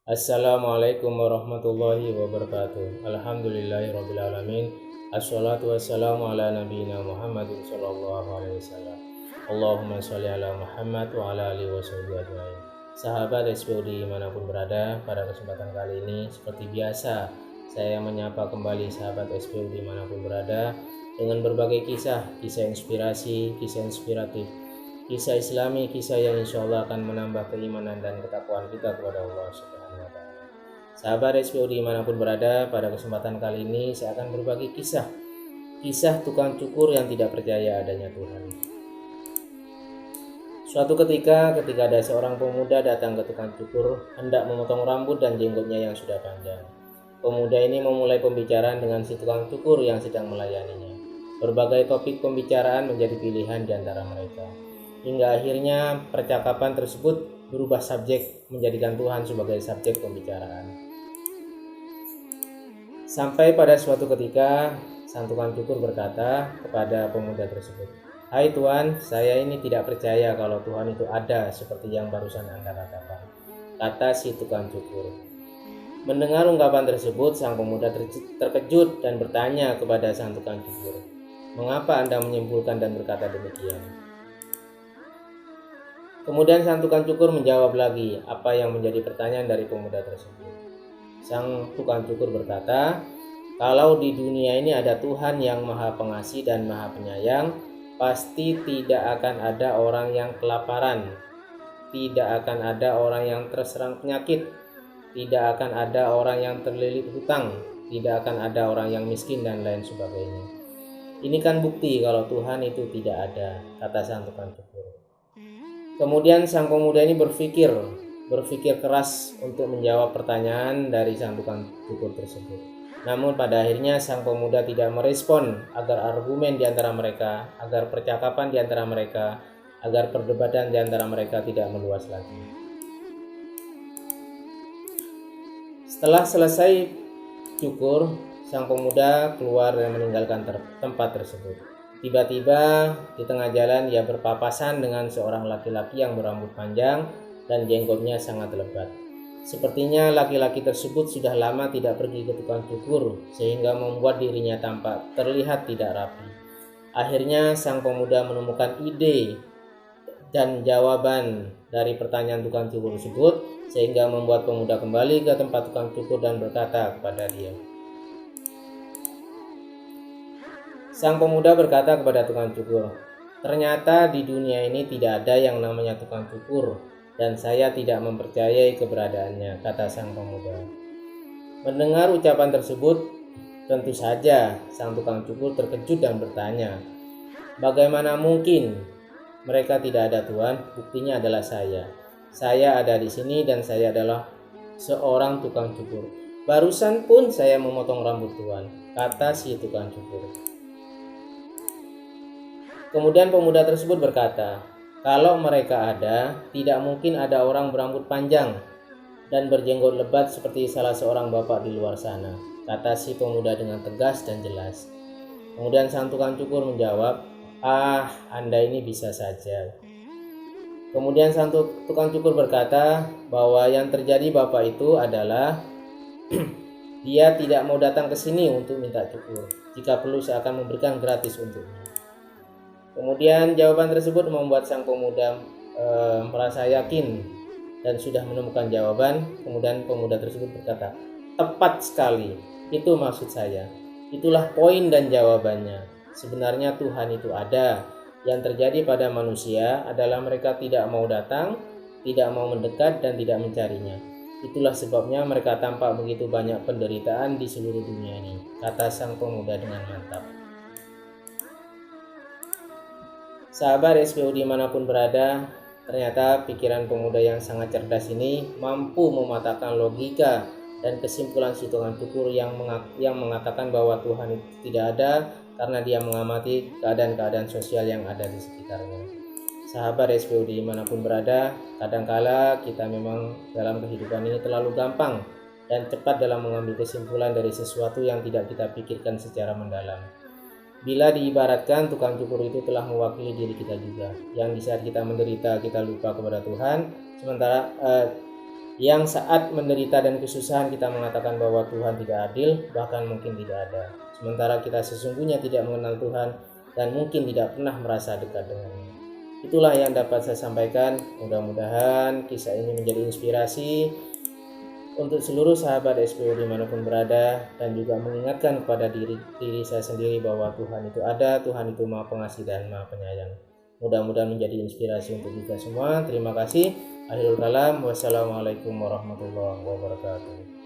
Assalamualaikum warahmatullahi wabarakatuh. Alhamdulillahirrabbilalamin. Assalatu wassalamu ala nabiyina Muhammadin sallallahu alaihi wasallam. Allahumma sholli ala Muhammad wa ala alihi washabihi ajmain. Sahabat SPOD dimanapun berada, pada kesempatan kali ini seperti biasa saya menyapa kembali sahabat SPOD dimanapun berada dengan berbagai kisah inspirasi, kisah inspiratif, kisah islami, kisah yang insya Allah akan menambah keimanan dan ketakwaan kita kepada Allah Subhanahu wa Ta'ala. Sahabat SPOD dimanapun berada, pada kesempatan kali ini saya akan berbagi kisah tukang cukur yang tidak percaya adanya Tuhan. Suatu ketika ada seorang pemuda datang ke tukang cukur hendak memotong rambut dan jenggotnya yang sudah panjang. Pemuda ini memulai pembicaraan dengan si tukang cukur yang sedang melayaninya. Berbagai topik pembicaraan menjadi pilihan di antara mereka. Hingga akhirnya percakapan tersebut berubah subjek, menjadikan Tuhan sebagai subjek pembicaraan. Sampai pada suatu ketika sang tukang cukur berkata kepada pemuda tersebut, "Hai Tuan, saya ini tidak percaya kalau Tuhan itu ada seperti yang barusan Anda katakan," kata si tukang cukur. Mendengar ungkapan tersebut, sang pemuda terkejut dan bertanya kepada sang tukang cukur, "Mengapa Anda menyimpulkan dan berkata demikian?" Kemudian sang tukang cukur menjawab lagi apa yang menjadi pertanyaan dari pemuda tersebut. Sang tukang cukur berkata, "Kalau di dunia ini ada Tuhan yang Maha Pengasih dan Maha Penyayang, pasti tidak akan ada orang yang kelaparan, tidak akan ada orang yang terserang penyakit, tidak akan ada orang yang terlilit hutang, tidak akan ada orang yang miskin dan lain sebagainya. Ini kan bukti kalau Tuhan itu tidak ada," kata sang tukang cukur. Kemudian sang pemuda ini berpikir keras untuk menjawab pertanyaan dari sang tukang cukur tersebut. Namun pada akhirnya sang pemuda tidak merespon agar argumen di antara mereka, agar percakapan di antara mereka, agar perdebatan di antara mereka tidak meluas lagi. Setelah selesai cukur, sang pemuda keluar dan meninggalkan tempat tersebut. Tiba-tiba di tengah jalan ia berpapasan dengan seorang laki-laki yang berambut panjang dan jenggotnya sangat lebat. Sepertinya laki-laki tersebut sudah lama tidak pergi ke tukang cukur sehingga membuat dirinya tampak terlihat tidak rapi. Akhirnya sang pemuda menemukan ide dan jawaban dari pertanyaan tukang cukur tersebut sehingga membuat pemuda kembali ke tempat tukang cukur dan berkata kepada dia. Sang pemuda berkata kepada tukang cukur, "Ternyata di dunia ini tidak ada yang namanya tukang cukur dan saya tidak mempercayai keberadaannya," kata sang pemuda. Mendengar ucapan tersebut, tentu saja sang tukang cukur terkejut dan bertanya, "Bagaimana mungkin mereka tidak ada Tuhan? Buktinya adalah saya. Saya ada di sini dan saya adalah seorang tukang cukur. Barusan pun saya memotong rambut Tuhan," kata si tukang cukur. Kemudian pemuda tersebut berkata, "Kalau mereka ada, tidak mungkin ada orang berambut panjang dan berjenggot lebat seperti salah seorang bapak di luar sana," kata si pemuda dengan tegas dan jelas. Kemudian sang tukang cukur menjawab, Anda ini bisa saja." Kemudian sang tukang cukur berkata bahwa yang terjadi bapak itu adalah dia tidak mau datang ke sini untuk minta cukur. Jika perlu saya akan memberikan gratis untuknya. Kemudian jawaban tersebut membuat sang pemuda merasa yakin dan sudah menemukan jawaban. Kemudian pemuda tersebut berkata, "Tepat sekali, itu maksud saya. Itulah poin dan jawabannya. Sebenarnya Tuhan itu ada. Yang terjadi pada manusia adalah mereka tidak mau datang, tidak mau mendekat dan tidak mencarinya. Itulah sebabnya mereka tampak begitu banyak penderitaan di seluruh dunia ini," kata sang pemuda dengan mantap. Sahabat SPOD dimanapun berada, ternyata pikiran pemuda yang sangat cerdas ini mampu mematahkan logika dan kesimpulan si tukang cukur yang mengatakan bahwa Tuhan itu tidak ada karena dia mengamati keadaan-keadaan sosial yang ada di sekitarnya. Sahabat SPOD dimanapun berada, kadangkala kita memang dalam kehidupan ini terlalu gampang dan cepat dalam mengambil kesimpulan dari sesuatu yang tidak kita pikirkan secara mendalam. Bila diibaratkan, tukang cukur itu telah mewakili diri kita juga, yang di saat kita menderita kita lupa kepada Tuhan, sementara Yang saat menderita dan kesusahan kita mengatakan bahwa Tuhan tidak adil, bahkan mungkin tidak ada. Sementara kita sesungguhnya tidak mengenal Tuhan dan mungkin tidak pernah merasa dekat dengannya. Itulah yang dapat saya sampaikan. Mudah-mudahan kisah ini menjadi inspirasi untuk seluruh sahabat SPO dimanapun berada, dan juga mengingatkan kepada diri saya sendiri bahwa Tuhan itu ada, Tuhan itu Maha Pengasih dan Maha Penyayang. Mudah-mudahan menjadi inspirasi untuk kita semua. Terima kasih. Akhirul kalam. Wassalamualaikum warahmatullahi wabarakatuh.